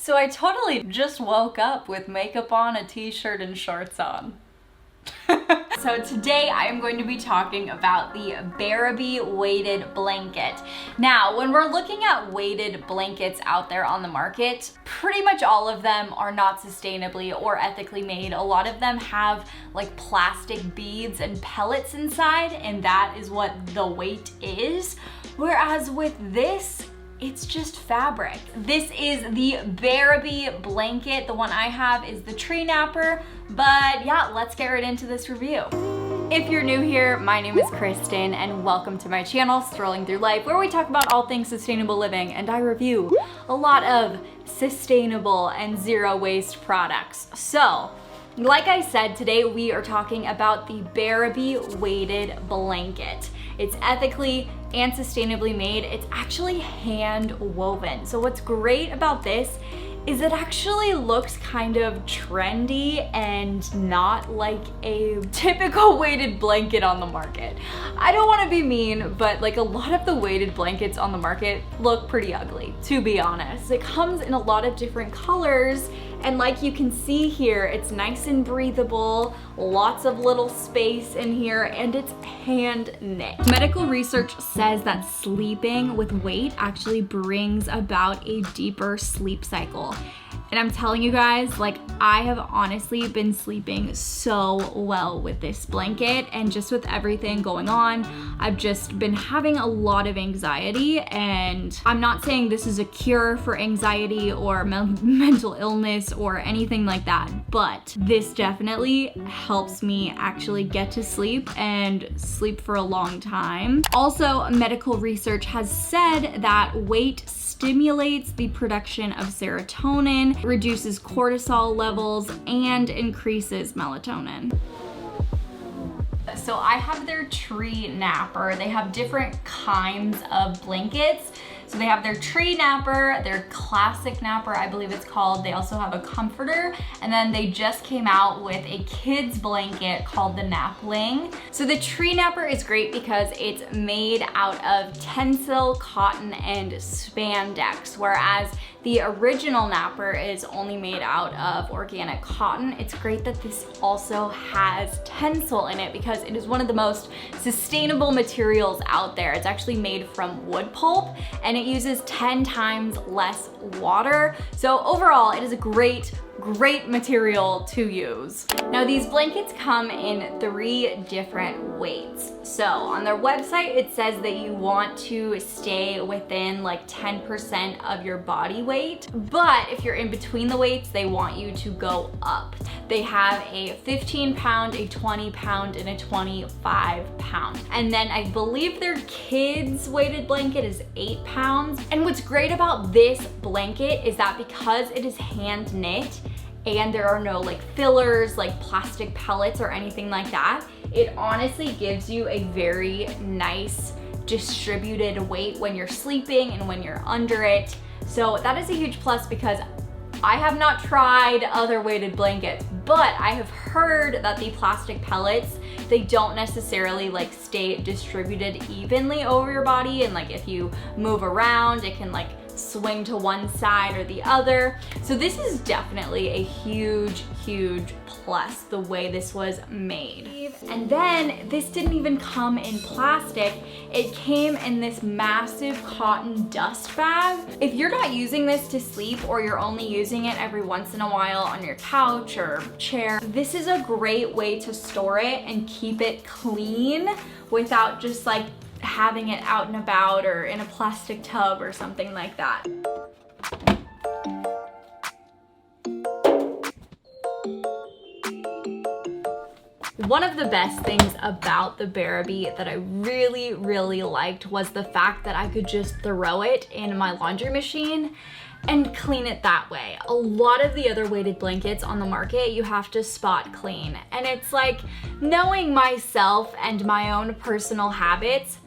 So I totally just woke up with makeup on, a t-shirt, and shorts on. So today I am going to be talking about the Bearaby weighted blanket. Now, when we're looking at weighted blankets out there on the market, pretty much all of them are not sustainably or ethically made. A lot of them have like plastic beads and pellets inside, and that is what the weight is. Whereas with this, it's just fabric. This is the Bearaby blanket. The one I have is the Tree Napper, but yeah, let's get right into this review. If you're new here, my name is Kristen and welcome to my channel, Strolling Through Life, where we talk about all things sustainable living and I review a lot of sustainable and zero waste products. So, like I said, today we are talking about the Bearaby weighted blanket. It's ethically and sustainably made. It's actually hand woven. So what's great about this is it actually looks kind of trendy and not like a typical weighted blanket on the market. I don't want to be mean, but like a lot of the weighted blankets on the market look pretty ugly, to be honest. It comes in a lot of different colors, and like you can see here, it's nice and breathable, lots of little space in here, and it's hand knit. Medical research says that sleeping with weight actually brings about a deeper sleep cycle. And I'm telling you guys, like I have honestly been sleeping so well with this blanket, and just with everything going on, I've just been having a lot of anxiety. And I'm not saying this is a cure for anxiety or mental illness or anything like that, but this definitely helps me actually get to sleep and sleep for a long time. Also, medical research has said that weight stimulates the production of serotonin, reduces cortisol levels, and increases melatonin. So I have their Tree Napper. They have different kinds of blankets. So they have their Tree Napper, their Classic Napper, I believe it's called. They also have a comforter, and then they just came out with a kids blanket called the Nappling. So the Tree Napper is great because it's made out of Tencel, cotton, and spandex, whereas the original Napper is only made out of organic cotton. It's great that this also has Tencel in it because it is one of the most sustainable materials out there. It's actually made from wood pulp, and it uses 10 times less water. So overall, it is a great material to use. Now these blankets come in 3 different weights. So on their website, it says that you want to stay within like 10% of your body weight, but if you're in between the weights, they want you to go up. They have a 15 pound, a 20 pound, and a 25 pound. And then I believe their kids weighted blanket is 8 pounds. And what's great about this blanket is that because it is hand knit, and there are no like fillers, like plastic pellets or anything like that, it honestly gives you a very nice distributed weight when you're sleeping and when you're under it. So that is a huge plus because I have not tried other weighted blankets, but I have heard that the plastic pellets, they don't necessarily like stay distributed evenly over your body, and like if you move around, it can like swing to one side or the other. So this is definitely a huge plus, the way this was made. And then this didn't even come in plastic. It came in this massive cotton dust bag. If you're not using this to sleep, or you're only using it every once in a while on your couch or chair, this is a great way to store it and keep it clean without just like having it out and about or in a plastic tub or something like that. One of the best things about the Bearaby that I really liked was the fact that I could just throw it in my laundry machine and clean it that way. A lot of the other weighted blankets on the market, you have to spot clean. And it's like, knowing myself and my own personal habits,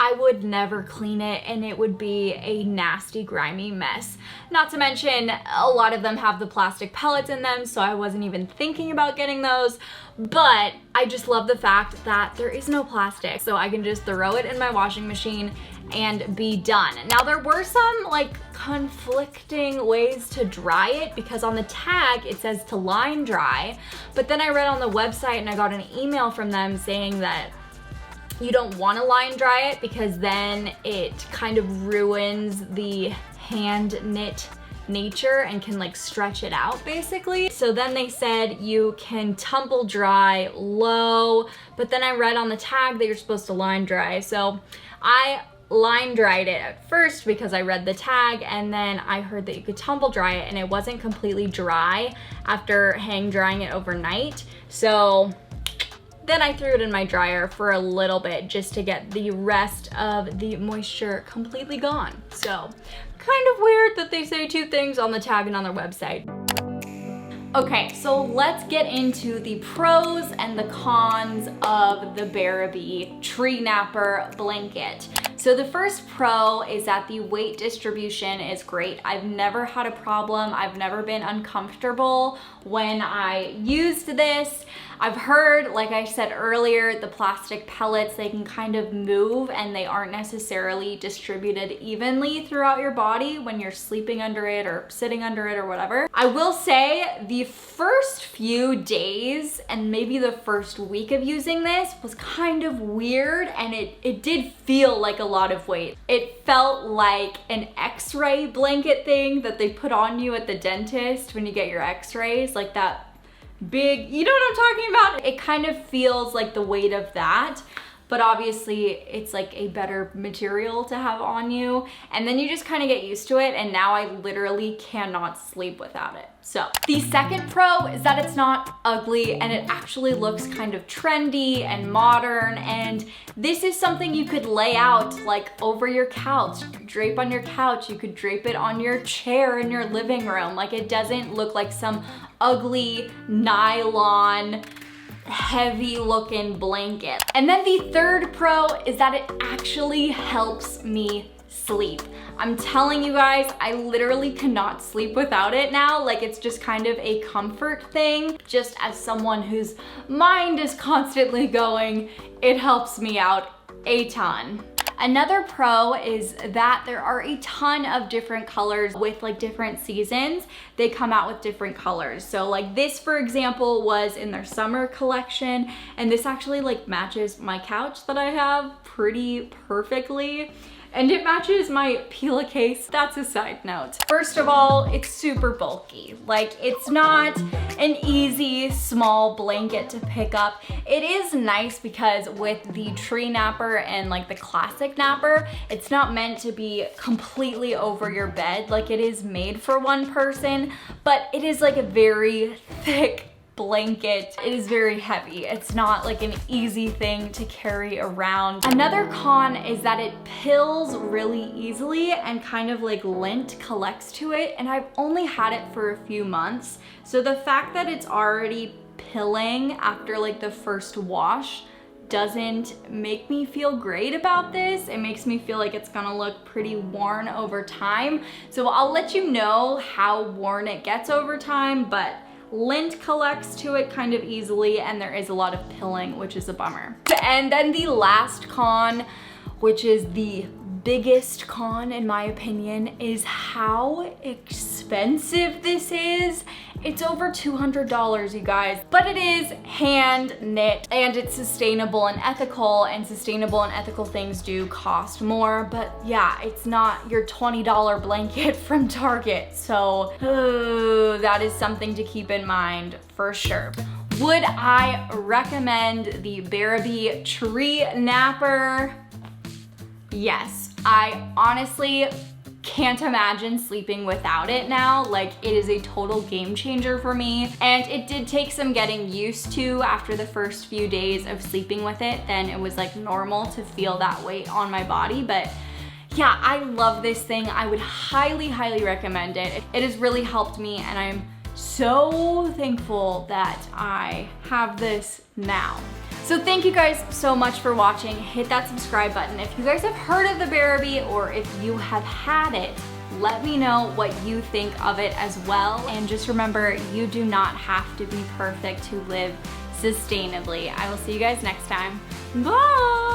I would never clean it and it would be a nasty, grimy mess. Not to mention, a lot of them have the plastic pellets in them, so I wasn't even thinking about getting those. But I just love the fact that there is no plastic, so I can just throw it in my washing machine and be done. Now, there were some like conflicting ways to dry it, because on the tag it says to line dry, but then I read on the website and I got an email from them saying that you don't want to line dry it because then it kind of ruins the hand knit nature and can like stretch it out basically. So then they said you can tumble dry low, but then I read on the tag that you're supposed to line dry. So I line dried it at first because I read the tag, and then I heard that you could tumble dry it and it wasn't completely dry after hang drying it overnight. So then I threw it in my dryer for a little bit just to get the rest of the moisture completely gone. So kind of weird that they say two things on the tag and on their website. Okay, so let's get into the pros and the cons of the Bearaby Tree Napper blanket. So the first pro is that the weight distribution is great. I've never had a problem. I've never been uncomfortable when I used this. I've heard, like I said earlier, the plastic pellets, they can kind of move and they aren't necessarily distributed evenly throughout your body when you're sleeping under it or sitting under it or whatever. I will say the first few days and maybe the first week of using this was kind of weird, and it did feel like a lot of weight. It felt like an x-ray blanket thing that they put on you at the dentist when you get your x-rays, like that big, you know what I'm talking about? It kind of feels like the weight of that, but obviously it's like a better material to have on you, and then you just kind of get used to it, and now I literally cannot sleep without it. So the second pro is that it's not ugly and it actually looks kind of trendy and modern, and this is something you could lay out like over your couch, drape on your couch, you could drape it on your chair in your living room. Like, it doesn't look like some ugly nylon heavy looking blanket. And then the third pro is that it actually helps me sleep. I'm telling you guys, I literally cannot sleep without it now. Like, it's just kind of a comfort thing. Just as someone whose mind is constantly going, it helps me out a ton. Another pro is that there are a ton of different colors with like different seasons. They come out with different colors. So like this, for example, was in their summer collection, and this actually like matches my couch that I have pretty perfectly. And it matches my pillowcase. That's a side note. First of all, it's super bulky. Like, it's not an easy small blanket to pick up. It is nice because with the Tree Napper and like the classic Napper, it's not meant to be completely over your bed. Like, it is made for one person, but it is like a very thick blanket. It is very heavy. It's not like an easy thing to carry around. Another con is that it pills really easily and kind of like lint collects to it, and I've only had it for a few months. So the fact that it's already pilling after like the first wash doesn't make me feel great about this. It makes me feel like it's gonna look pretty worn over time. So I'll let you know how worn it gets over time, but lint collects to it kind of easily, and there is a lot of pilling, which is a bummer. And then the last con, which is the biggest con in my opinion, is how expensive this is. It's over $200, you guys, but it is hand knit and it's sustainable and ethical, and sustainable and ethical things do cost more, but yeah, it's not your $20 blanket from Target. So that is something to keep in mind for sure. Would I recommend the Bearaby Tree Napper? Yes. I honestly can't imagine sleeping without it now. Like, it is a total game changer for me. And it did take some getting used to after the first few days of sleeping with it. Then it was like normal to feel that weight on my body. But yeah, I love this thing. I would highly, highly recommend it. It has really helped me, and I'm so thankful that I have this now. So thank you guys so much for watching. Hit that subscribe button. If you guys have heard of the Bearaby or if you have had it, let me know what you think of it as well. And just remember, you do not have to be perfect to live sustainably. I will see you guys next time. Bye!